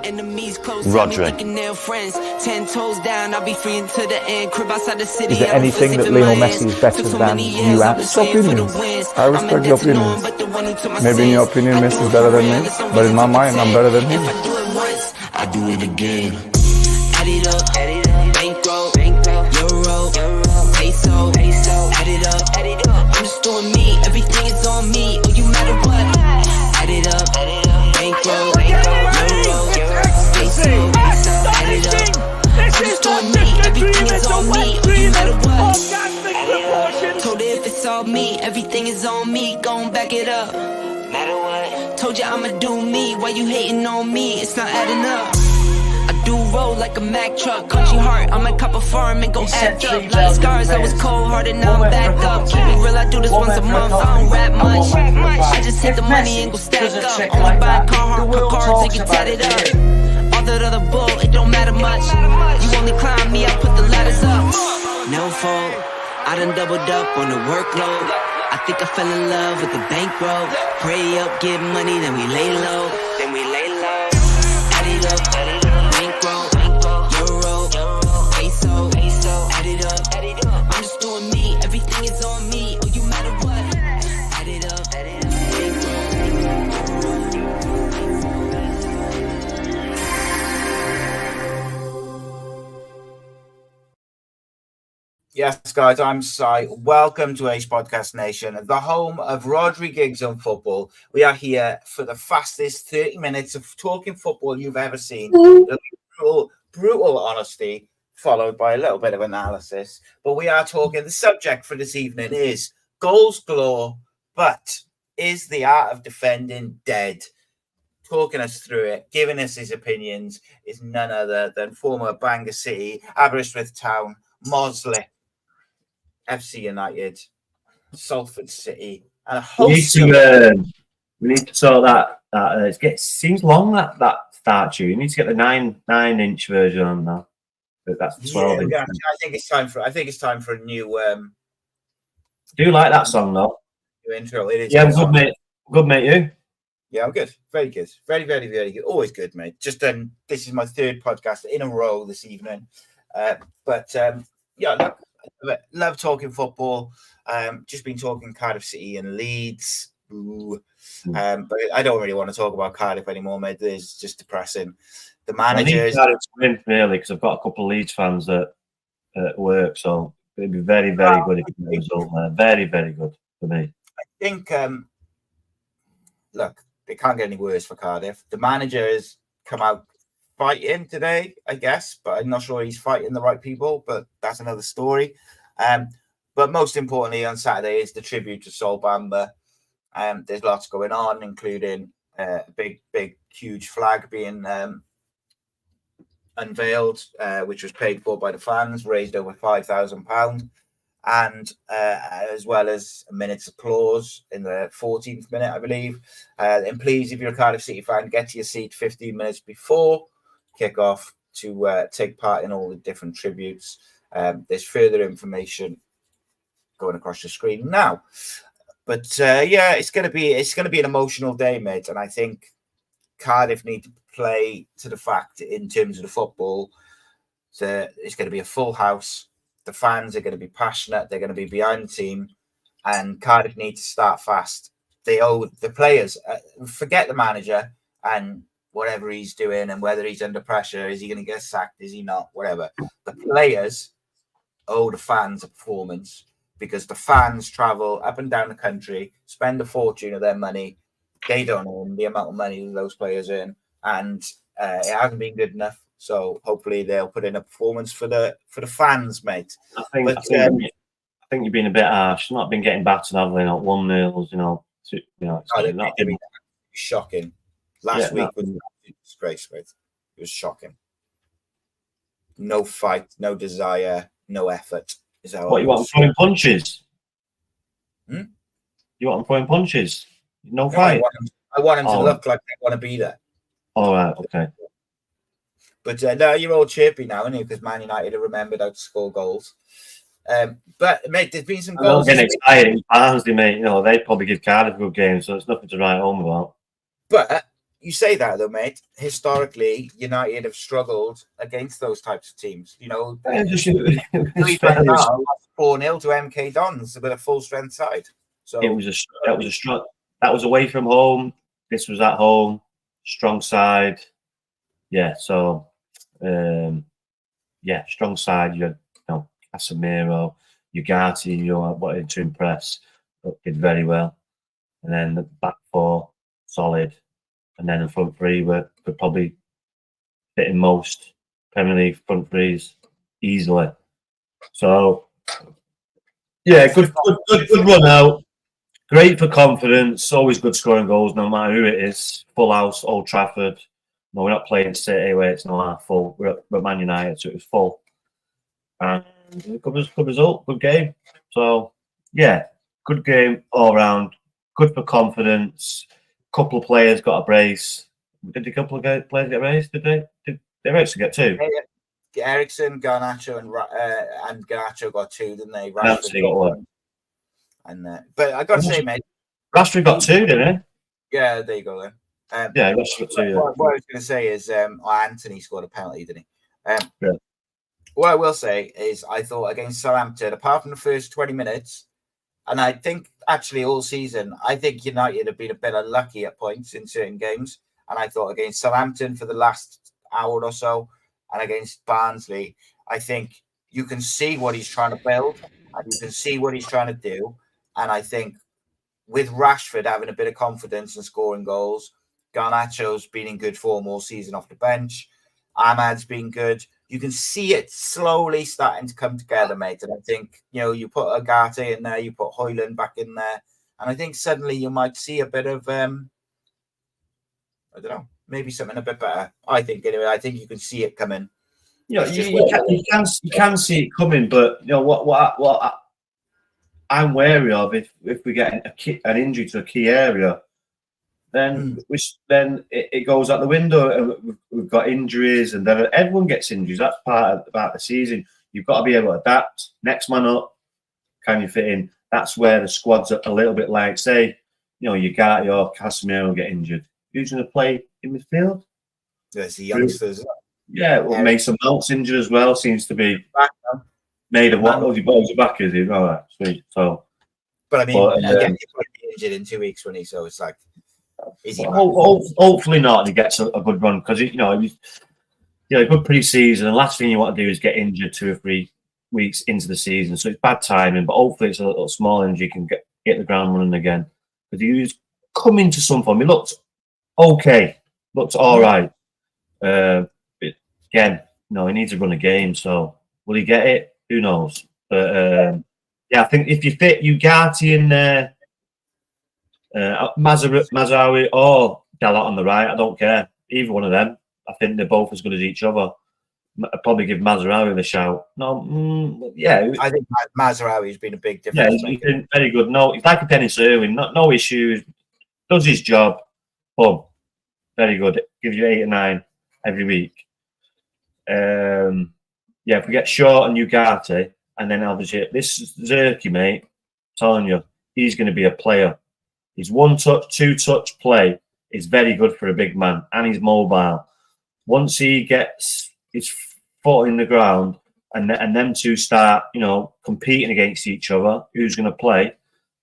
Rhodri. Is there anything that Lionel Messi is better than you at? It's opinions. I respect your opinions. Maybe in your opinion Messi is better than me, but in my mind I'm better than him. I do it again. Add it up, bankroll, euro, peso, add it up. I'm just doing me, everything is on me. Oh, you matter what? Add it up, bankroll, euro, peso, add it up. I'm just doing me, everything is on me. Oh, you matter what? Told her if it's all me, everything is on me. Gon' back it up. Matter what? Told you I'ma do me. Why you hating on me? It's not adding up. I do roll like a Mack truck. Country heart, I might cop a farm and go add up. Like scars, I was cold hearted, now I'm back up. Keep me real, I do this once a month. I don't rap much. I just hit the money and go stack up. Only buy car cards and get tatted up. All that other bull, it don't matter much. You only climb me, I put the ladders up. No fault, I done doubled up on the workload. I think I fell in love with the bankroll. Pray up, get money, then we lay low. Add it up, bankroll, euro, peso, add it up. I'm just doing me, everything is on me. Oh, you matter what? Add it up, Yes, guys, I'm Si. Welcome to Ace Podcast Nation, the home of Rhodri gigs on football. We are here for the fastest 30 minutes of talking football you've ever seen. Brutal honesty, followed by a little bit of analysis. But we are talking, the subject for this evening is goals galore, but is the art of defending dead? Talking us through it, giving us his opinions, is none other than former Bangor City, Aberystwyth Town, Mosley, FC United, Salford City, and a host we need to sort that. It seems long that statue. You need to get the 9-inch version on now. But that's the 12 inch. Yeah, I think it's time for a new. I do like that song though. New intro. It is. Yeah, I'm good, mate. Good, mate. You? Yeah, I'm good. Very good. Very, very, very good. Always good, mate. Just this is my third podcast in a row this evening. Yeah, love talking football. Just been talking Cardiff City and Leeds. But I don't really want to talk about Cardiff anymore, mate. It's just depressing. The managers. I need Cardiff to win, really, because I've got a couple of Leeds fans at work, so it'd be very, very good if you get a result there. Very, very good for me. I think, look, it can't get any worse for Cardiff. The manager has come out fighting today, I guess, but I'm not sure he's fighting the right people, but that's another story. But most importantly, on Saturday is the tribute to Sol Bamba. There's lots going on, including a big, huge flag being unveiled, which was paid for by the fans, raised over £5,000, and as well as a minute's applause in the 14th minute, I believe. And please, if you're a Cardiff City fan, get to your seat 15 minutes before kick-off to take part in all the different tributes. There's further information going across the screen now. But it's going to be an emotional day, mate. And I think Cardiff need to play to the fact in terms of the football that it's going to be a full house. The fans are going to be passionate. They're going to be behind the team, and Cardiff need to start fast. They owe the players. Forget the manager and whatever he's doing and whether he's under pressure. Is he going to get sacked? Is he not? Whatever. The players owe the fans a performance, because the fans travel up and down the country, spend a fortune of their money. They don't earn the amount of money that those players earn, and it hasn't been good enough. So hopefully they'll put in a performance for the fans, mate. I think you've been a bit harsh. Not been getting battered, have they? Not 1-0, It's shocking. Last week was a disgrace, mate. It was shocking. No fight, no desire, no effort. What you want? Throwing punches? You want them throwing punches? No fight. I want them to look like they want to be there. All right, okay. But no, you're all chirpy now, aren't you? Because Man United have remembered how to score goals. But mate, there's been some goals. I'm getting excited. Barnsley, mate. They'd probably give Cardiff a good game, so it's nothing to write home about. But you say that though, mate. Historically, United have struggled against those types of teams. You know, It was 4-0 to MK Dons with a full strength side. So that was away from home. This was at home, strong side. Yeah, so strong side. You had Casemiro, Ugarte, wanted to impress, did very well, and then the back four solid. And then the front three were probably hitting most Premier League front threes easily. So, yeah, good run out. Great for confidence. Always good scoring goals, no matter who it is. Full house, Old Trafford. No, we're not playing City where it's not half full. We're at Man United, so it was full. And good result, good game. So, yeah, good game all round. Good for confidence. Couple of players got a brace. Did a couple of players get a brace? Did they? Did they actually get two? Yeah, Ericsson, Garnacho, and Garnacho got two, didn't they? Rashford got one. And but I got to say, mate, Rashford got two, didn't he? Yeah, there you go then. Yeah, Rashford got two. Yeah. What I was going to say is, Anthony scored a penalty, didn't he? Yeah. What I will say is, I thought against Southampton, apart from the first 20 minutes. And I think actually all season, I think United have been a bit unlucky at points in certain games. And I thought against Southampton for the last hour or so, and against Barnsley, I think you can see what he's trying to build, and you can see what he's trying to do. And I think with Rashford having a bit of confidence and scoring goals, Garnacho's been in good form all season off the bench. Ahmad's been good. You can see it slowly starting to come together, mate. And I think, you put Ugarte in there, you put Højlund back in there, and I think suddenly you might see a bit of, I don't know, maybe something a bit better. I think, anyway, I think you can see it coming. You can see it coming, but what I'm wary of if we get an injury to a key area, then it goes out the window, and we've got injuries, and then everyone gets injuries. That's part of the season. You've got to be able to adapt. Next man up, can you fit in? That's where the squad's a little bit like, say, you got your Casemiro get injured. Who's going to play in midfield? There's the youngsters. Yeah, well, Mason Mount's injured as well. Seems to be made of what? He was back, is he? All right, sweet. So, but I mean, again, he's going to be injured in 2 weeks, when he? So it's like. Hopefully not, and he gets a good run, because a good pre-season. The last thing you want to do is get injured 2 or 3 weeks into the season, so it's bad timing. But hopefully it's a little small injury, can get the ground running again. Because he was coming to some form. He looked okay, looked all right. But again, he needs to run a game. So will he get it? Who knows? But I think if you fit Ugarte in there. Mazraoui or Galore on the right, I don't care. Either one of them. I think they're both as good as each other. I'd probably give Mazraoui the shout. I think Mazraoui's been a big difference. Yeah, he's been very good. No, he's like a Dennis Irwin. No issues. Does his job. Boom. Very good. Gives you 8 or 9 every week. If we get Shaw and Ugarte, and then obviously this Zerky, mate, I'm telling you, he's going to be a player. His 1-touch, 2-touch play is very good for a big man, and he's mobile. Once he gets his foot in the ground, and them two start, competing against each other, who's going to play,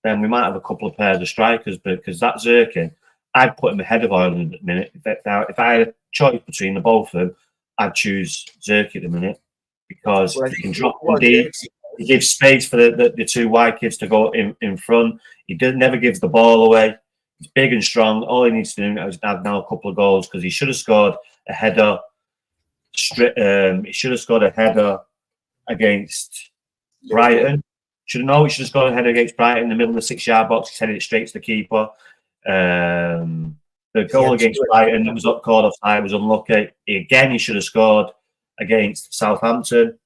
then we might have a couple of pairs of strikers. Because that Zerkin, I'd put him ahead of Ireland at the minute. If I had a choice between the both of them, I'd choose Zerkin at the minute, because he can drop deep. He gives space for the two wide kids to go in front. He never gives the ball away. He's big and strong. All he needs to do is have now a couple of goals, because he should have scored a header. He should have scored a header against Brighton. He should have scored a header against Brighton in the middle of the 6-yard box. He sent it straight to the keeper. The goal against Brighton that was called offside was unlucky. He should have scored against Southampton.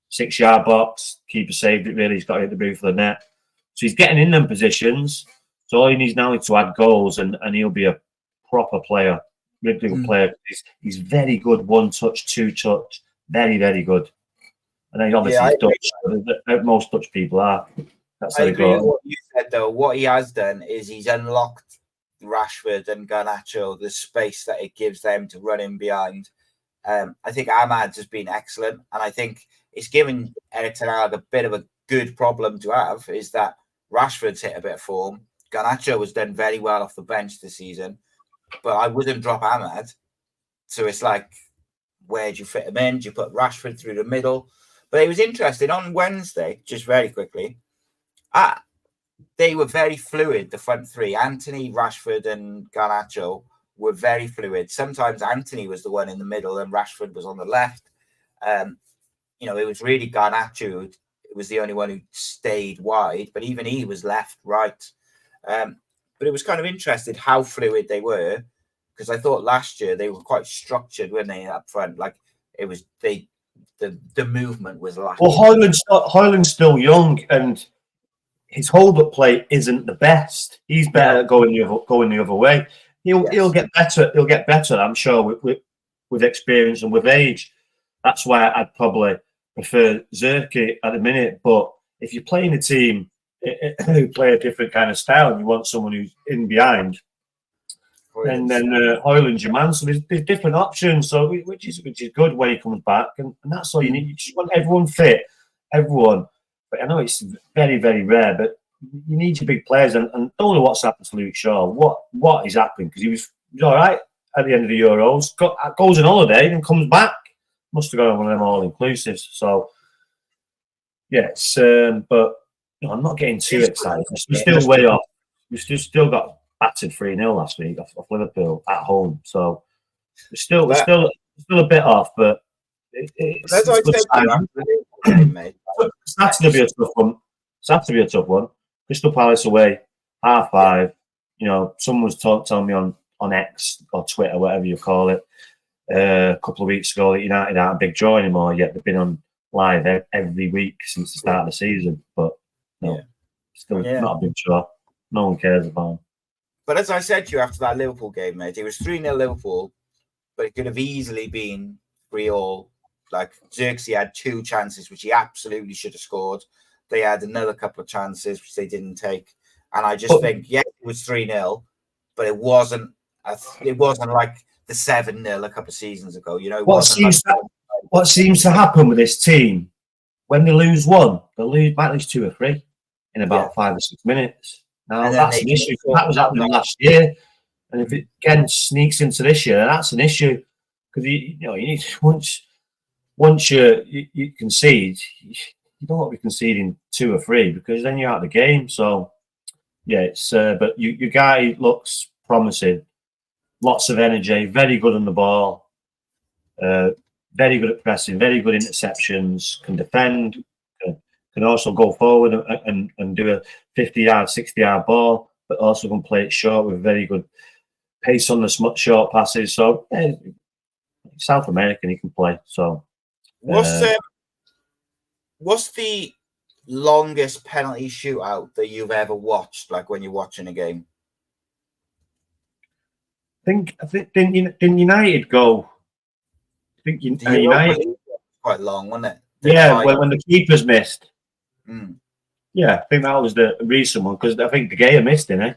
6-yard box, keeper saved it. Really, he's got to hit the roof of the net. So he's getting in them positions. So all he needs now is to add goals, and he'll be a proper player, really good player. He's very good, 1-touch, 2-touch, very, very good. And then obviously he's Dutch. Most Dutch people are. That's how I agree with what you said, though. What he has done is he's unlocked Rashford and Garnacho, the space that it gives them to run in behind. I think Ahmad's has been excellent, and I think it's given Eric Ten Hag a bit of a good problem to have, is that Rashford's hit a bit of form. Garnacho has done very well off the bench this season, but I wouldn't drop Ahmad. So it's like, where do you fit him in? Do you put Rashford through the middle? But it was interesting on Wednesday, just very quickly. They were very fluid, the front three. Anthony, Rashford, and Garnacho were very fluid. Sometimes Anthony was the one in the middle and Rashford was on the left. You know, it was really Garnacho who was the only one who stayed wide, but even he was left, right. But it was kind of interesting how fluid they were, because I thought last year they were quite structured when they up front. Like, it was the movement was lacking. Well, Højlund's still young, and his hold-up play isn't the best. He's better at going the other way. He'll get better. He'll get better, I'm sure, with experience and with age. That's why I'd probably prefer Zerke at the minute. But if you're playing a team who play a different kind of style and you want someone who's in behind, and then Højlund's your man. So there's different options. So which is good when he comes back, and that's all you need. You just want everyone fit, everyone. But I know it's very, very rare, but you need your big players. And don't know what's happened to Luke Shaw. What is happening? Because he was all right at the end of the Euros, goes on holiday and comes back. Must have gone on one of them all-inclusives. So, yeah, it's, but you know, I'm not getting too excited. We're still way off. We've still got battered 3-0 last week off Liverpool at home. So, we're still a bit off, but it's that's going to be a tough one. It's have to be a tough one. Crystal Palace away, 5:30. You know, someone was telling me on X or Twitter, whatever you call it, a couple of weeks ago that United aren't a big draw anymore. Yet they've been on live every week since the start of the season. But no, still not a big draw. No one cares about them. But as I said to you after that Liverpool game, mate, it was 3-0 Liverpool, but it could have easily been 3-3. Like, Xerxes had 2 chances, which he absolutely should have scored. They had another couple of chances, which they didn't take. And I just think, it was 3-0, but it wasn't like the 7-0 a couple of seasons ago. You know, what seems to happen with this team, when they lose one, they might lose 2 or 3 in about 5 or 6 minutes. Now, that's an issue. That was happening last year. And if it again sneaks into this year, that's an issue. Because, you need once you concede, you don't want to be conceding 2 or 3 because then you're out of the game. So, yeah, it's but your guy looks promising. Lots of energy, very good on the ball, very good at pressing, very good interceptions, can defend, can also go forward and do a 50-yard, 60-yard ball, but also can play it short with very good pace on the short passes. So, South American, he can play. So, what's the longest penalty shootout that you've ever watched? Like, when you're watching a game? I think didn't United go? I think United quite long, wasn't it? When the keepers missed. Yeah, I think that was the recent one because I think De Gea missed, didn't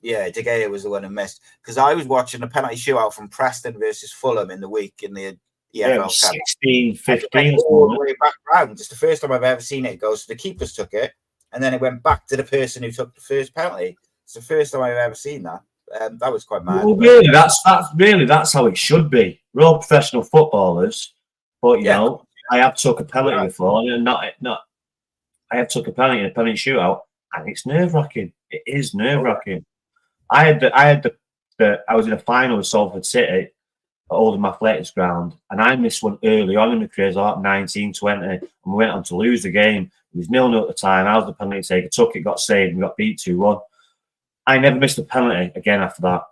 he? Yeah, De Gea was the one who missed. Because I was watching a penalty shootout from Preston versus Fulham in the week in the EFL Cup. 16-15. All the way back round. It's the first time I've ever seen it go. So the keepers took it, and then it went back to the person who took the first penalty. It's the first time I've ever seen that. That was quite mad. Well, really, that's how it should be. We're all professional footballers, but you know, I have took a penalty before, and not. I have took a penalty in a penalty shootout, and it's nerve-wracking. It is nerve-wracking. I was in a final with Salford City at Oldham Athletics Ground, and I missed one early on in my career, like 19-20, and we went on to lose the game. It was 0-0 at the time. I was the penalty taker, took it, got saved, and got beat 2-1. I never missed a penalty again after that,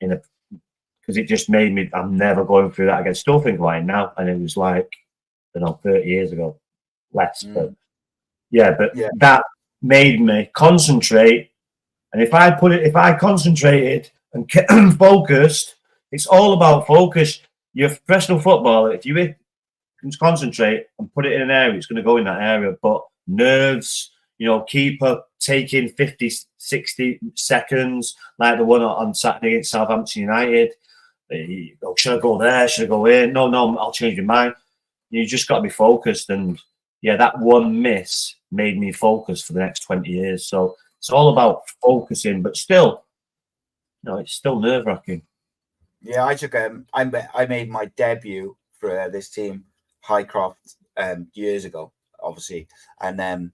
because it just made me. I'm never going through that again. Still think about it now, and it was like, 30 years ago, less. But that made me concentrate. And if I concentrated and focused, it's all about focus. You're a professional footballer. If you can concentrate and put it in an area, it's going to go in that area. But nerves, keeper taking 50, 60 seconds, like the one on Saturday against Southampton United. Should I go there? Should I go here? No, I'll change my mind. You just got to be focused. And yeah, that one miss made me focus for the next 20 years. So it's all about focusing, but still, it's still nerve-wracking. Yeah, I took I made my debut for this team, Highcroft, years ago, obviously, and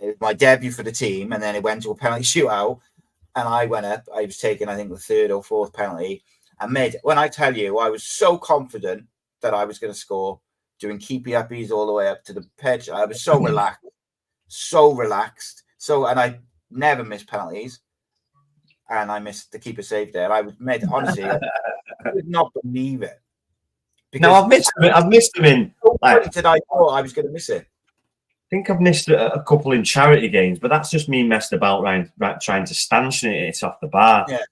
it was my debut for the team, and then it went to a penalty shootout, and I went up. I was taking, I think, the third or fourth penalty, and when I tell you, I was so confident that I was going to score, doing keepy uppies all the way up to the pitch. I was so relaxed, and I never missed penalties. And I missed the keeper save there. I was honestly, I could not believe it. No, I've missed them in. Did I thought I was going to miss it? I think I've missed a couple in charity games, but that's just me messed about trying to stanchion it off the bar. Yeah.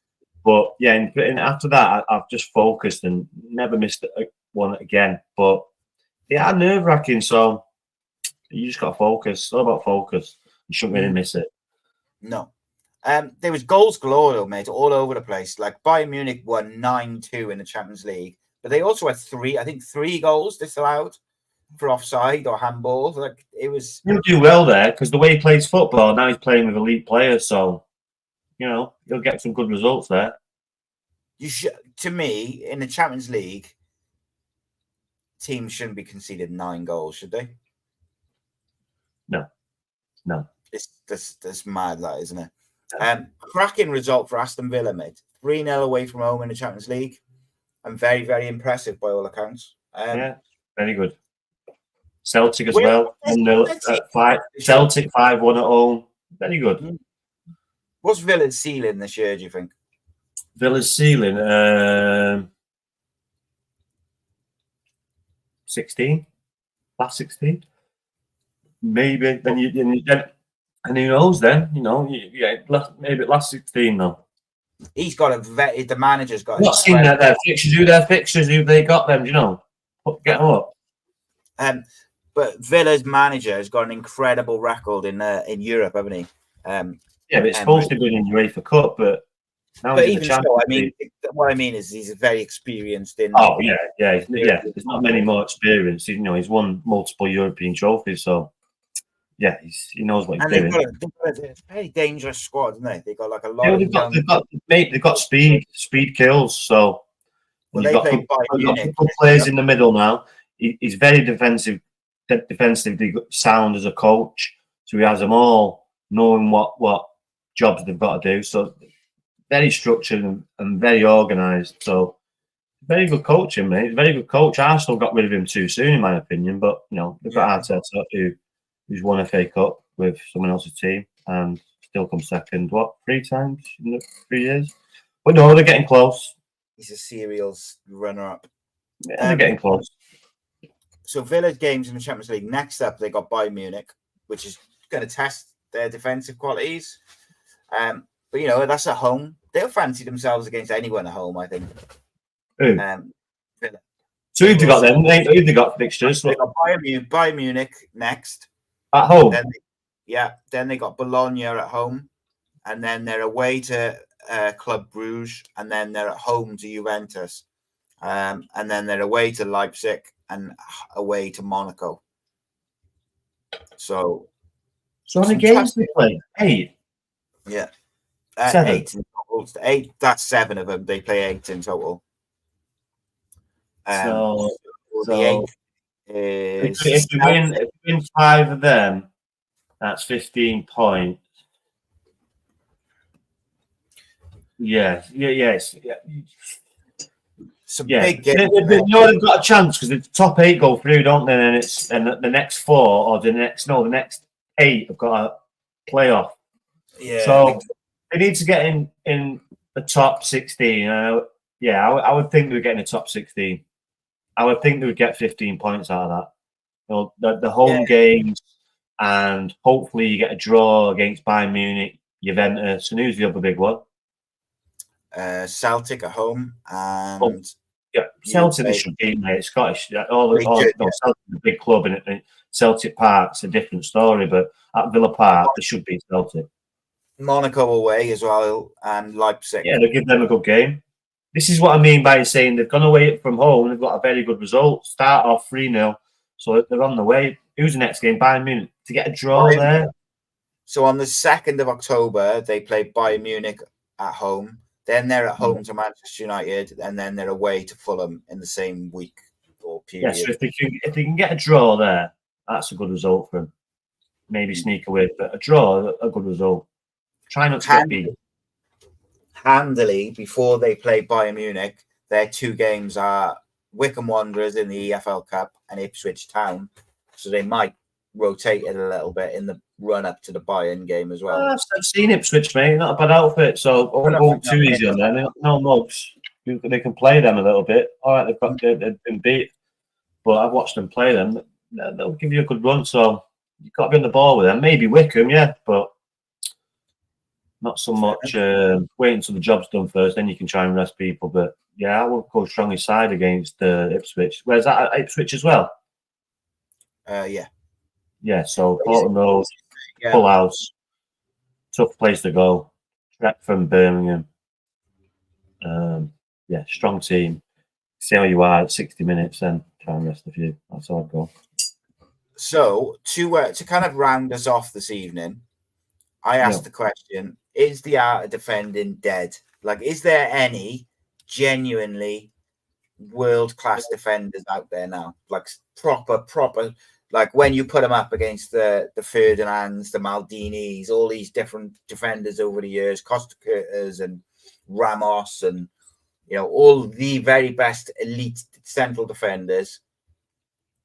But yeah, and after that, I've just focused and never missed one again. But yeah, nerve-wracking. So you just got to focus. It's all about focus. You shouldn't really miss it. No. There was goals galore, though, mate, all over the place. Like Bayern Munich won 9-2 in the Champions League, but they also had three goals disallowed for offside or handball. Like it was. He'll do well there because the way he plays football now, he's playing with elite players, so he'll get some good results there. To me, in the Champions League, teams shouldn't be conceded 9 goals, should they? No. It's mad, that, isn't it? Cracking result for Aston Villa, mate. 3-0 away from home in the Champions League. And very, very impressive by all accounts. Yeah, very good. Celtic as well. Celtic 5-1 at home. Very good. What's Villa's ceiling this year, do you think? Villa's ceiling? 16? Last 16? Maybe. And who knows then? Maybe last 16 though. He's got the manager's got. Not seen their fixtures. Who they got them? Do you know? Get them up. But Villa's manager has got an incredible record in Europe, haven't he? Yeah, but it's supposed to be in UEFA Cup, but now he's in the Champions League. What I mean is he's very experienced in. Oh yeah. There's not many more experience. He's won multiple European trophies, so. Yeah, he knows what he's doing. They've got a very dangerous squad, isn't they? They've got like a lot. They've got speed kills. So well, you've got good players in the middle now. He's very defensively sound as a coach. So he has them all knowing what jobs they've got to do. So very structured and very organised. So very good coaching, mate. He's a very good coach. Arsenal got rid of him too soon, in my opinion. But they've got Arteta who's won a FA Cup with someone else's team and still come second, 3 times in the 3 years? But no, they're getting close. He's a serial runner-up. Yeah, they're getting close. So Villa's games in the Champions League. Next up, they got Bayern Munich, which is going to test their defensive qualities. But, that's at home. They'll fancy themselves against anyone at home, I think. Who? Villa. So who've they got then? Who've they got fixtures? They got Bayern Munich next. At home? Then they got Bologna at home. And then they're away to Club Brugge. And then they're at home to Juventus. And then they're away to Leipzig and away to Monaco. So how many games they play? 8? Yeah. 7? 8 in total. 8, that's 7 of them. They play 8 in total. So the 8 is... If you win 5 of them, that's 15 points. Yes. Big game. They've got a chance because the top 8 go through, don't they? And the next 4 or the next 8 have got a playoff. Yeah. So they need to get in the top 16. I would think they would get in the top 16. I would think they would get 15 points out of that. The home games, and hopefully you get a draw against Bayern Munich, Juventus, and who's the other big one? Celtic at home, and Yeah, Celtic they should be, mate. Scottish, Celtic is a big club, and Celtic Park's a different story. But at Villa Park, they should be Celtic. Monaco away as well, and Leipzig. Yeah, they'll give them a good game. This is what I mean by saying they've gone away from home. They've got a very good result. Start off 3-0, so they're on the way. Who's the next game? Bayern Munich to get a draw there. So on the 2nd of October, they play Bayern Munich at home. Then they're at home to Manchester United, and then they're away to Fulham in the same week or period. Yeah, so if they can get a draw there, that's a good result for them. Maybe sneak away, but a draw, a good result. Try not to get beat. Handily, before they play Bayern Munich, their 2 games are Wycombe Wanderers in the EFL Cup and Ipswich Town. So they might rotate it a little bit in the run-up to the Bayern game as well. I've seen Ipswich, mate. Not a bad outfit, so I won't go too easy on them. No mugs. They can play them a little bit. All right, they've been beat, but I've watched them play them. They'll give you a good run, so you've got to be on the ball with them. Maybe Wycombe, yeah, but not so much wait until the job's done first, then you can try and rest people. But yeah, I would go strongly side against Ipswich. Where's that? Ipswich as well? Yeah. Yeah, so Portland Road, full house, tough place to go. Trek from Birmingham. Yeah, strong team. See how you are at 60 minutes, then try and rest a few. That's how I'd go. So to kind of round us off this evening, I asked the question: is the art of defending dead? Like, is there any genuinely world-class defenders out there now? Like proper. Like when you put them up against the Ferdinands, the Maldinis, all these different defenders over the years, Costa Curtis and Ramos, and all the very best elite central defenders.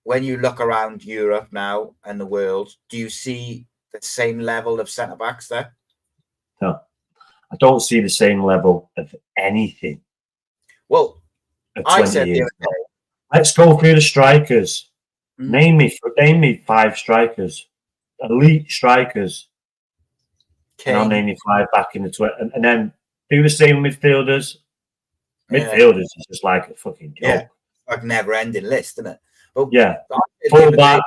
When you look around Europe now and the world, do you see the same level of centre backs there? No, I don't see the same level of anything. Well, I said the other day, let's go through the strikers. Name me 5 strikers, elite strikers. And I'll name you 5 back in the 20, and then do the same with midfielders. Midfielders is just like a fucking joke. Yeah, like never-ending list, isn't it? But yeah, fullback.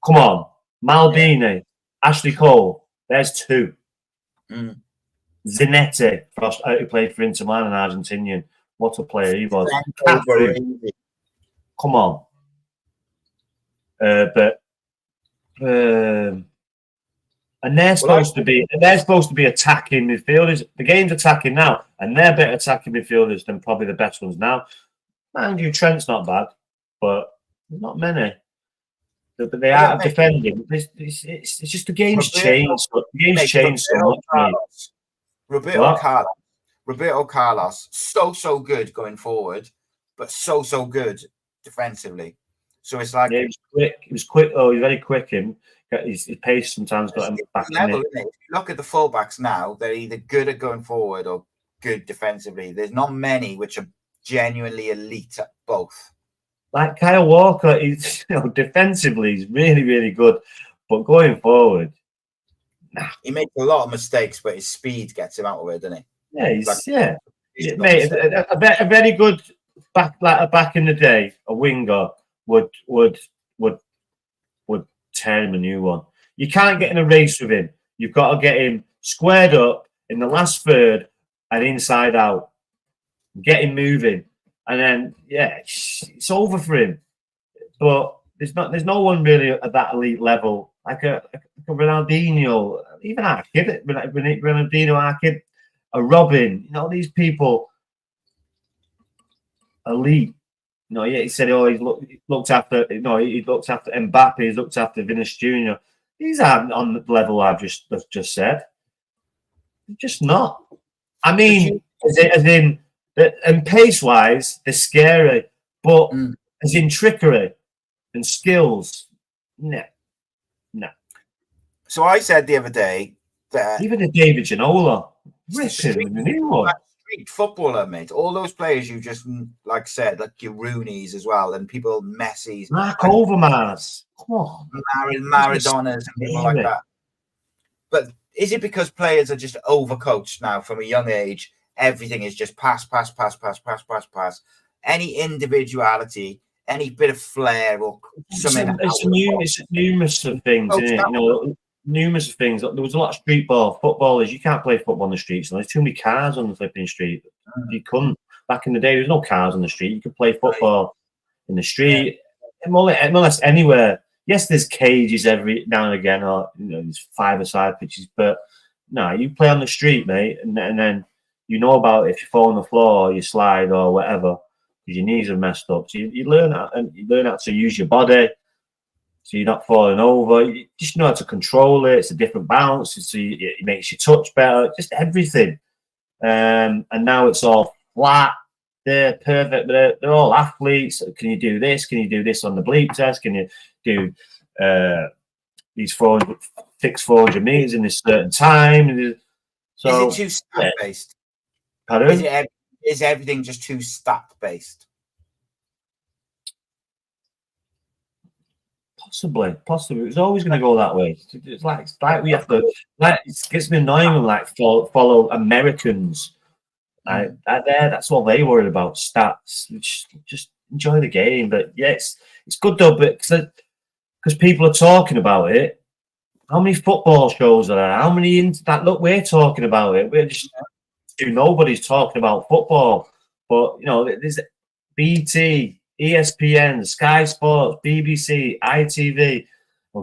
Come on, Maldini, Ashley Cole. There's 2. Zanetti, who played for Inter Milan, an Argentinian. What a player he was. Come on. And they're supposed to be attacking midfielders. The game's attacking now, and they're better attacking midfielders than probably the best ones now. Mind you, Trent's not bad, but there's not many. But they are defending. It's just the game's changed. The game's changed so much. Roberto Carlos, so good going forward, but so good defensively. So it's like he was quick. Oh, he's very quick. His pace sometimes got him back in it. If you look at the fullbacks now, they're either good at going forward or good defensively. There's not many which are genuinely elite at both. Like Kyle Walker, he's defensively he's really, really good, but going forward, nah. He makes a lot of mistakes, but his speed gets him out of it, doesn't he? Yeah, mate. A very good back in the day, a winger would tear him a new one. You can't get in a race with him. You've got to get him squared up in the last third and inside out. Get him moving, and then it's over for him. But there's no one really at that elite level, like a Ronaldinho, even our kid, Ronaldinho, our kid, a Robin. These people elite. He said, he's looked after. He looked after Mbappe. He's looked after Vinicius Junior. These aren't on the level I've just said. They're just not. I mean, as in, and pace-wise, they're scary. But as in trickery and skills, no. So I said the other day that even a David Ginola, ripping a new one. Street footballer, mate. All those players you just said, like your Rooney's as well, and people Messi's, Mark Overmars, come on, Maradonas and people like that. But is it because players are just overcoached now from a young age? Everything is just pass. any individuality, any bit of flair or something. It's numerous of things, isn't it? You know, numerous of things. There was a lot of street ball. Footballers, you can't play football on the streets. There's too many cars on the flipping street. You couldn't. Back in the day, there was no cars on the street. You could play football in the street, more or less anywhere. Yes, there's cages every now and again, or there's 5-a-side pitches, but no, you play on the street, mate, and then you know about it if you fall on the floor or you slide or whatever because your knees are messed up. So you learn how to use your body, so you're not falling over. You just know how to control it. It's a different bounce. It makes your touch better. Just everything. And now it's all flat. They're perfect. They're all athletes. Can you do this? Can you do this on the bleep test? Can you do these 400 meters in this certain time? So, is it too stat based? Pardon? Is everything just too stat based? Possibly. It's always going to go that way. It's like we have to. It gets me annoying when follow Americans. That's all they worry about, stats. Just enjoy the game. But yeah, it's good though. But because people are talking about it. How many football shows are there? How many look? We're talking about it. We're just nobody's talking about football. But there's BT, ESPN, Sky Sports, BBC, ITV,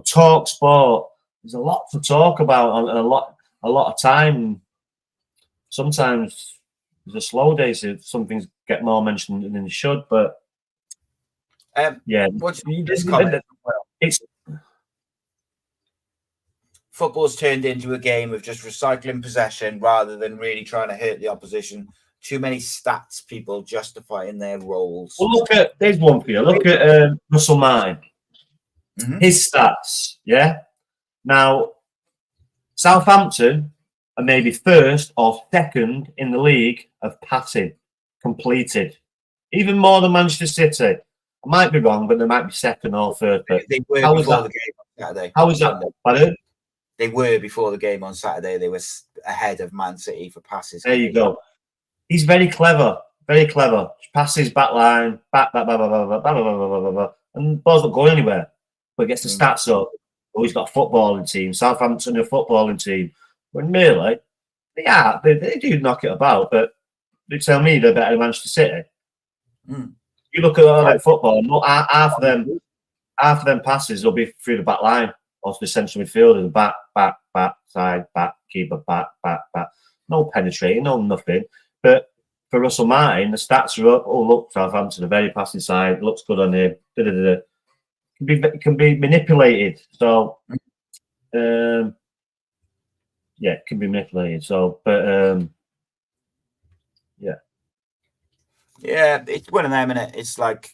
Talk Sport. There's a lot to talk about and a lot of time. Sometimes there's a slow day, so some things get more mentioned than they should. But football's turned into a game of just recycling possession rather than really trying to hurt the opposition. Too many stats, people justifying their roles. Well, there's one for you. Look at Russell Martin. Mm-hmm. His stats, yeah? Now, Southampton are maybe first or second in the league of passing, completed. Even more than Manchester City. I might be wrong, but they might be second or third. They were before the game on Saturday. How was that? Pardon? They were before the game on Saturday. They were ahead of Man City for passes. There you go. He's very clever. Very clever. Passes back line, back, and the ball's not going anywhere. But gets the stats up. Oh, he's got a footballing team. Southampton a footballing team. When really, they do knock it about, but they tell me they're better than Manchester City. You look at all that football, half of them passes will be through the back line. Or the central midfielder, back, side, back, keeper, back. No penetrating, no nothing. But for Russell Martin, the stats are up. Oh, look, Southampton, a very passing side. Looks good on him. It can be manipulated. So, it can be manipulated. So, but, Yeah, it's one of them, innit? It's like,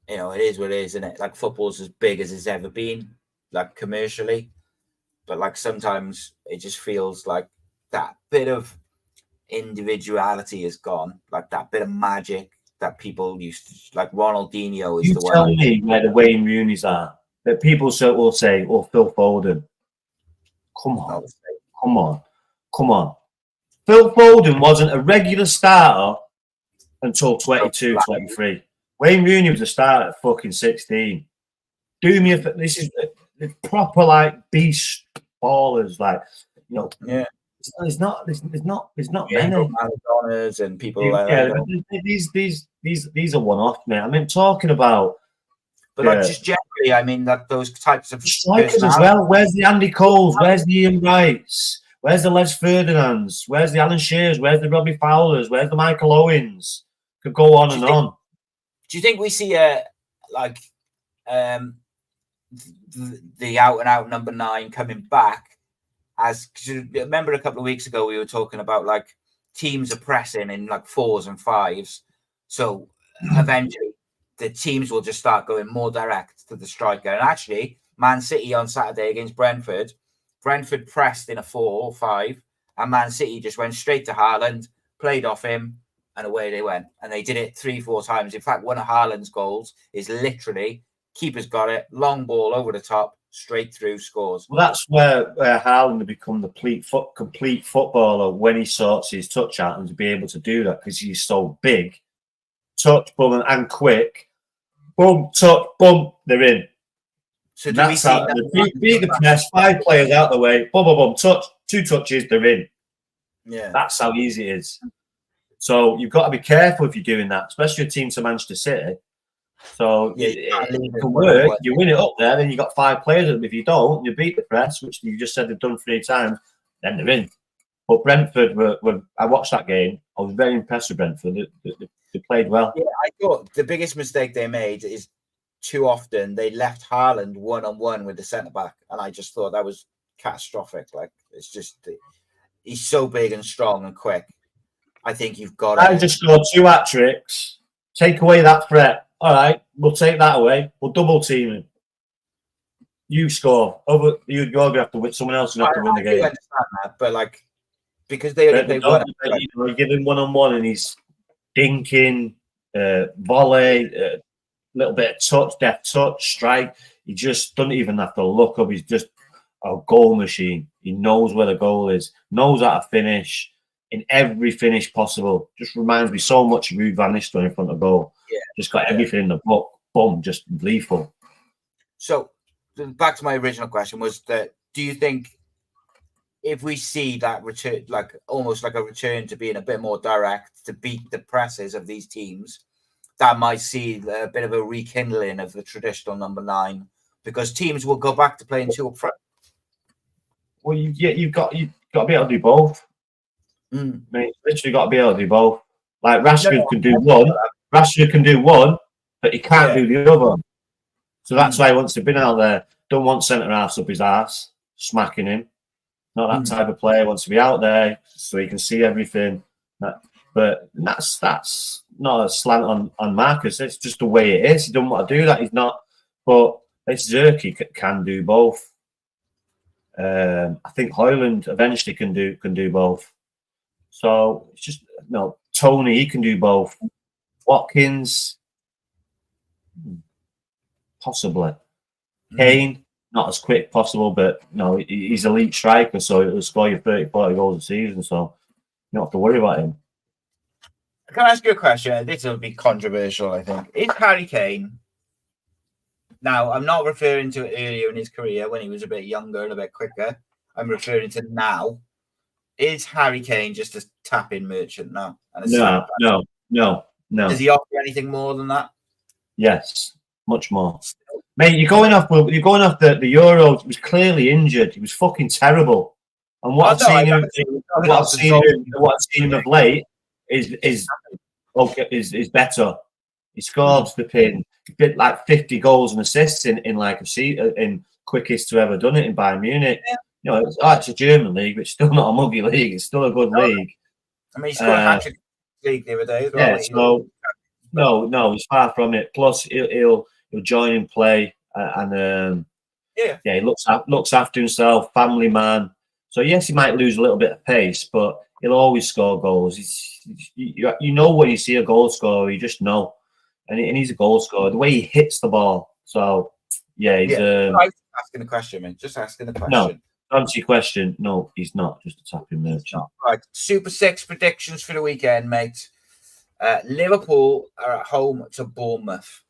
it is what it is, isn't it? Like football's as big as it's ever been, like commercially. But like sometimes it just feels like that bit of individuality is gone, like that bit of magic that people used to, like Ronaldinho is the one. You tell me where the Wayne Rooneys are. That people will say, "Oh, Phil Foden." Come on. Phil Foden wasn't a regular starter until 22, 23. Wayne Rooney was a starter at fucking 16. Do me a this is proper like beast ballers, like Yeah. There's not many Maradonas and people like that. These are one-off, mate. I mean, talking about, but like just generally, I mean that those types of strikers as well. Where's the Andy Coles? Where's the Ian Wrights? Where's the Les Ferdinands? Where's the Alan Shearers? Where's the Robbie Fowlers? Where's the Michael Owens? Could go on and on. Do you think we see the out and out number 9 coming back? As remember a couple of weeks ago we were talking about like teams are pressing in like 4s and 5s, so eventually the teams will just start going more direct to the striker. And actually, Man City on Saturday against Brentford pressed in a 4 or 5, and Man City just went straight to Haaland, played off him, and away they went. And they did it 3-4 times. In fact, one of Haaland's goals is literally keeper's got it, long ball over the top, straight through, scores. Well, that's where Haaland will become the complete footballer when he sorts his touch out and to be able to do that because he's so big touch, boom, and quick. Boom, touch, boom, they're in. So do we see that? Beat the press, 5 players out the way, boom, boom, boom, touch, 2 touches, they're in. Yeah. That's how easy it is. So you've got to be careful if you're doing that, especially a team to Manchester City. So it can work. You win it up there, then you got 5 players. If you don't, you beat the press, which you just said they've done 3 times, then they're in. But Brentford I watched that game. I was very impressed with Brentford. They played well. Yeah, I thought the biggest mistake they made is too often they left Haaland one-on-one with the centre-back, and I just thought that was catastrophic. Like, it's just, he's so big and strong and quick. I think you've got I just scored 2 hat-tricks. Take away that threat. All right, we'll take that away. We'll double team him. You score. You're going to have to win. Someone else will have to win the game. I understand that, but like, because they won. You give him one-on-one and he's dinking, volley, little bit of touch, deft touch, strike. He just doesn't even have to look up. He's just a goal machine. He knows where the goal is, knows how to finish in every finish possible. Just reminds me so much of Ruud van Nistelrooy in front of goal. Yeah. Just got everything in the book. Boom, just lethal. So back to my original question was that, do you think if we see that return, like almost like a return to being a bit more direct, to beat the presses of these teams, that might see a bit of a rekindling of the traditional number 9, because teams will go back to playing 2 up front? Well, you've got to be able to do both. Mate, literally got to be able to do both. Like Rashford can do one. Rashford can do one, but he can't do the other. So that's why he wants to be out there. Don't want centre halves up his ass, smacking him. Not that type of player. Wants to be out there so he can see everything. But that's not a slant on Marcus. It's just the way it is. He doesn't want to do that. He's not. But it's Zerky can do both. I think Højlund eventually can do both. So it's just Tony, he can do both. Watkins, possibly. Kane, not as quick possible, but he's elite striker, so he'll score you 30, 40 goals a season. So you don't have to worry about him. Can I ask you a question? This will be controversial, I think. Is Harry Kane, now I'm not referring to it earlier in his career when he was a bit younger and a bit quicker. I'm referring to now. Is Harry Kane just a tap-in merchant now? No. Does he offer anything more than that? Yes, much more. Mate, you're going off the Euros. He was clearly injured. He was fucking terrible. And what I've seen him of late is better. He scored the pin. He did like 50 goals and assists in like a season, in quickest to ever done it in Bayern Munich. Yeah. It's a German league, but it's still not a muggy league. It's still a good league. I mean, he scored a hat-trick league the other day as well. Yeah, so no, he's far from it. Plus, he'll join and play, and he looks after himself, family man. So yes, he might lose a little bit of pace, but he'll always score goals. You know when you see a goal scorer, you just know, and he's a goal scorer. The way he hits the ball. So yeah, he's. I'm asking the question, man. Just asking the question. No. Answer your question. No, he's not just a tapping merchant. Right. Super 6 predictions for the weekend, mate. Liverpool are at home to Bournemouth.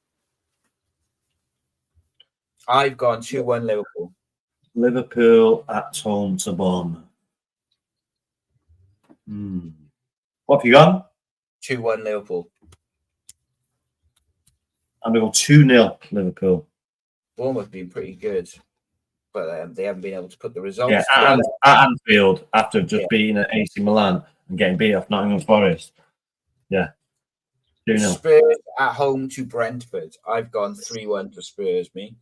I've gone 2-1 Liverpool. Liverpool at home to Bournemouth. What have you gone? 2-1 Liverpool. I'm going to go 2-0 Liverpool. Bournemouth have been pretty good, but they haven't been able to put the results. Yeah, at Anfield, after just beating at AC Milan and getting beat off Nottingham Forest. Yeah. 2-0. Spurs at home to Brentford. I've gone 3-1 to Spurs, me.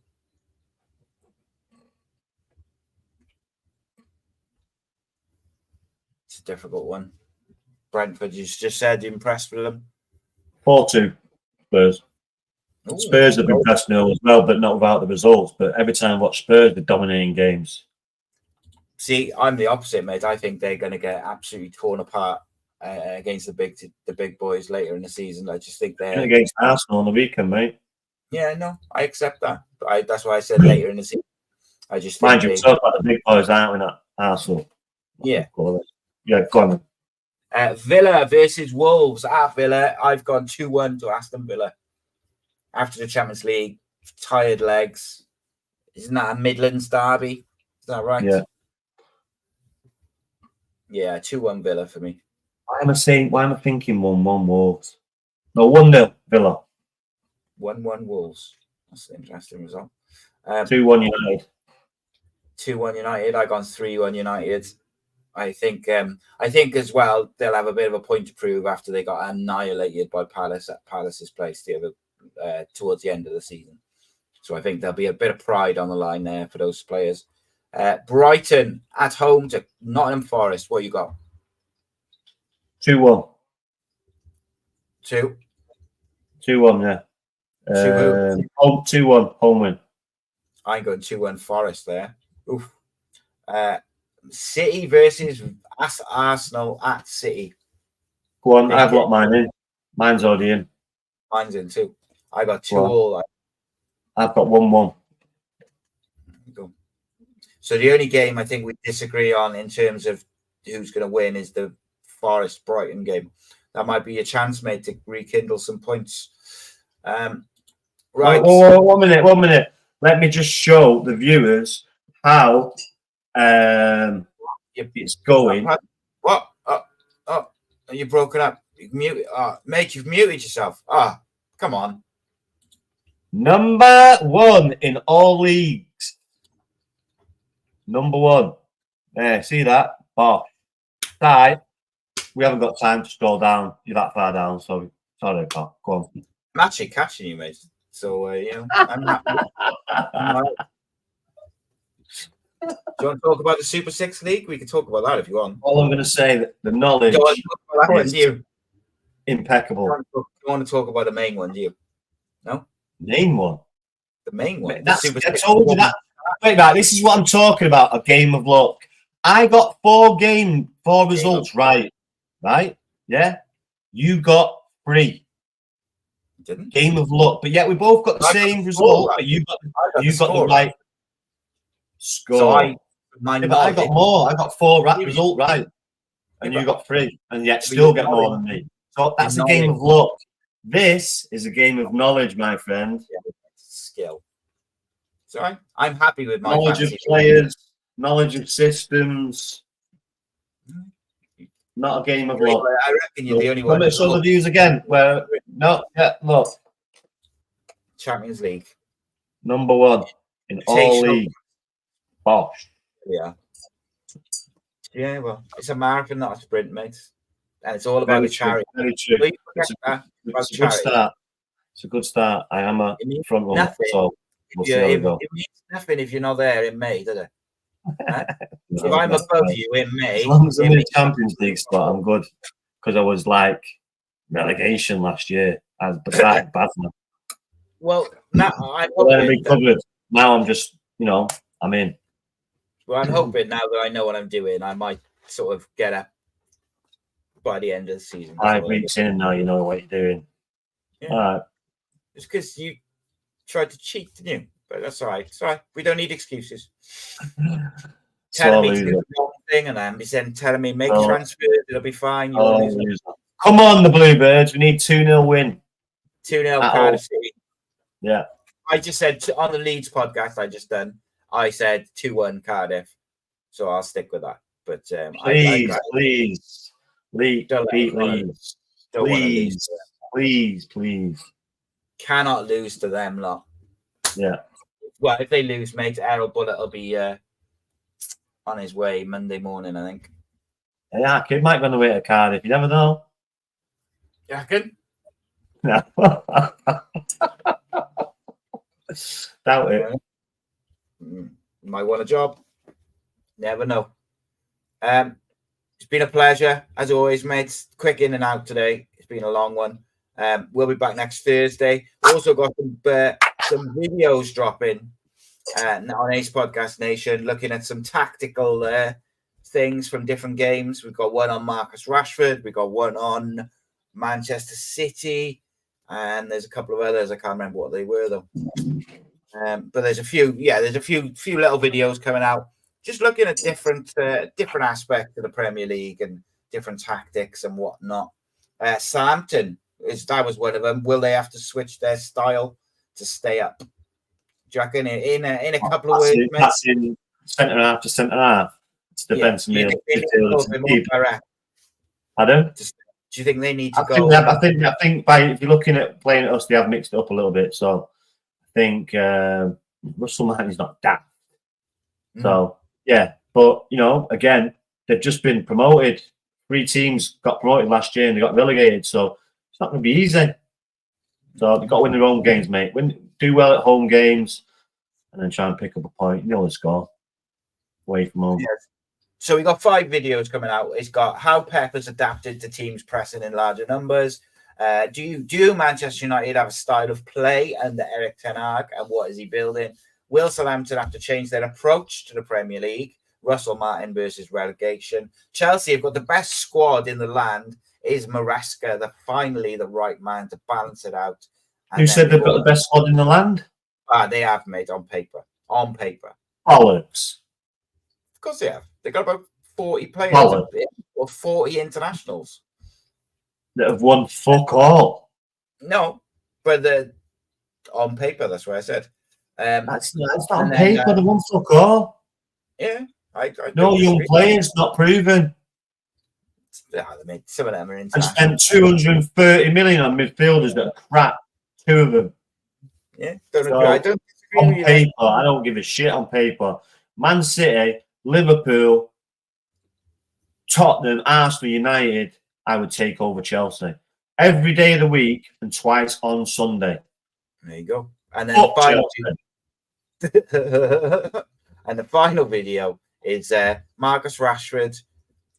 It's a difficult one. Brentford, you just said you're impressed with them. 4-2 Spurs. Ooh, Spurs have been pressed nil as well, but not without the results. But every time I watch Spurs, they're dominating games. See, I'm the opposite, mate. I think they're going to get absolutely torn apart against the big boys later in the season. I just think they're against Arsenal on the weekend, mate. Yeah, no, I accept that. But that's why I said later in the season. I just think talk about the big boys, aren't we? Not Arsenal. Yeah. Yeah, go on. Villa versus Wolves at Villa. I've gone 2-1 to Aston Villa. After the Champions League, tired legs. Isn't that a Midlands derby? Is that right? Yeah. Yeah, 2-1 Villa for me. Why am I thinking 1-1 Wolves? No, 1-0 Villa. 1-1 Wolves. That's an interesting result. 2-1 United. 2-1 United. I gone 3-1 United. I think as well they'll have a bit of a point to prove after they got annihilated by Palace at Palace's place towards the end of the season. So I think there'll be a bit of pride on the line there for those players. Brighton at home to Nottingham Forest. What you got? 2-1. 2. 2-1, yeah. 2-1 home win. I'm going 2-1 Forest there. Oof. City versus Arsenal at City. Go on, I've got mine in. Mine's already in. Mine's in too. I got 2-all. I've got 1-1. So the only game I think we disagree on in terms of who's going to win is the Forest Brighton game. That might be a chance, mate, to rekindle some points. Right. Oh, 1 minute. Let me just show the viewers how it's going. What? Oh, you broken up. You've muted. Mate, you've muted yourself. Come on. Number 1 in all leagues. Number 1. There, see that? Bosh. Ty, we haven't got time to scroll down. You're that far down, so sorry, pal. Go on. I'm actually catching you, mate. So, I'm happy. Do you want to talk about the Super 6 League? We can talk about that if you want. All I'm going to say that the knowledge is impeccable. You want to talk about the main one, do you? No? Main one? The main one. I told you that. Wait, right, this is what I'm talking about, a game of luck. I got 4 results right? Yeah? You got 3. Didn't? Game of luck. But yet we both got the same result, but you got the right score. So I got more. I got 4 result right. And you got 3. And yet still get more than me. So that's a game of luck. This is a game of knowledge, my friend. Skill. Sorry, I'm happy with my knowledge of players, knowledge of systems. Not a game of luck. I reckon you're the only one. Show the views again. Look. Champions League. Number 1 in all leagues. Bosh. Yeah. Yeah, well, it's a marathon, not a sprint, mate. And it's all about the charity. Very true. It's a good start. It's a good start. I am a front runner, so we'll see how we go. It means nothing if you're not there in May, does it? If I'm above you in May, as long as I'm in the Champions League spot, I'm good. Because I was like relegation last year. I was beside bad now. Well, now I'm covered. Now I'm just, I'm in. Well, I'm hoping now that I know what I'm doing, I might sort of get up by the end of the season. 5 weeks in, and now you know what you're doing. Yeah. All right. It's because you tried to cheat, didn't you? But that's all right. It's all right. We don't need excuses. Telling me to do the wrong thing, and then telling me make transfers, it'll be fine. Come on, the Bluebirds. We need 2-0 win. 2-0 Cardiff City. Yeah. I just said on the Leeds podcast I said 2-1 Cardiff. So I'll stick with that. But please. Beat Leeds. Please. Cannot lose to them lot. Yeah. Well, if they lose, mate, Errol Bullitt will be on his way Monday morning, I think. Yeah, kid might go on the way to Cardiff. You never know. You reckon? No. Doubt it. Might want a job. Never know. It's been a pleasure, as always, mates. Quick in and out today. It's been a long one. We'll be back next Thursday. Also got some videos dropping on Ace Podcast Nation, looking at some tactical things from different games. We've got one on Marcus Rashford. We've got one on Manchester City. And there's a couple of others. I can't remember what they were, though. But there's a few little videos coming out, just looking at different aspects of the Premier League and different tactics and whatnot. Southampton that was one of them. Will they have to switch their style to stay up? Do you reckon in a couple of words? That's in centre half to centre half. It's defence and midfield. Pardon? Do you think they need to go? I think if you're looking at playing at us, they have mixed it up a little bit. So I think Russell Martin's not daft. So yeah, but again, they've just been promoted. 3 teams got promoted last year and they got relegated. So it's not going to be easy. So they've got to win their own games, mate. Do well at home games, and then try and pick up a point. The score away from home. Yes. So we got 5 videos coming out. It's got how Pep has adapted to teams pressing in larger numbers. Do Manchester United have a style of play under Eric Ten Hag, and what is he building? Will Southampton have to change their approach to the Premier League? Russell Martin versus relegation. Chelsea have got the best squad in the land. Is Maresca finally the right man to balance it out? Who said they've got the best squad in the land? They have, mate, on paper. On paper. Bollocks. Of course they have. They got about 40 players or 40 internationals that have won fuck all. No, but on paper, that's what I said. That's not on paper. They won fuck all. Yeah, I no young players, not proven. Some of them are international. And spent 230 million on midfielders that are crap. 2 of them. Yeah, I don't on paper. I don't give a shit on paper. Man City, Liverpool, Tottenham, Arsenal, United, I would take over Chelsea. Every day of the week and twice on Sunday. There you go. And then the final video is Marcus Rashford,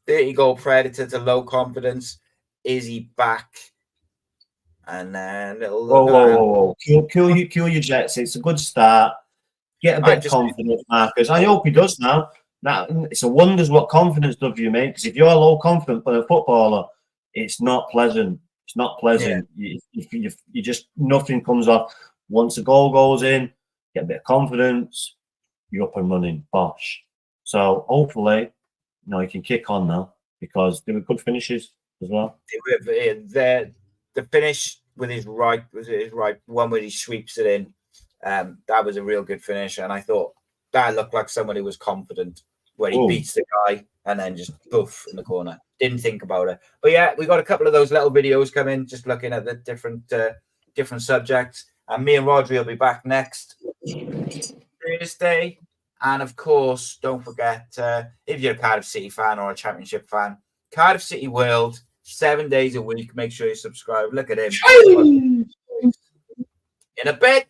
30-goal predator to low confidence. Is he back? And little whoa. Kill your jets. It's a good start. Get a bit of confidence, Marcus. I hope he does now. It's a wonders what confidence does for you, mate. Because if you're low confident for a footballer, it's not pleasant. It's not pleasant. Yeah. You just nothing comes off. Once a goal goes in, get a bit of confidence. You're up and running, bosh. So hopefully, you can kick on now because they were good finishes as well. The finish with his right one where he sweeps it in. That was a real good finish, and I thought that looked like somebody was confident where he beats the guy and then just poof in the corner. Didn't think about it, but yeah, we got a couple of those little videos coming, just looking at the different subjects. And me and Rhodri will be back next Thursday. And of course, don't forget if you're a Cardiff City fan or a Championship fan, Cardiff City World, 7 days a week. Make sure you subscribe. Look at him. In a bit.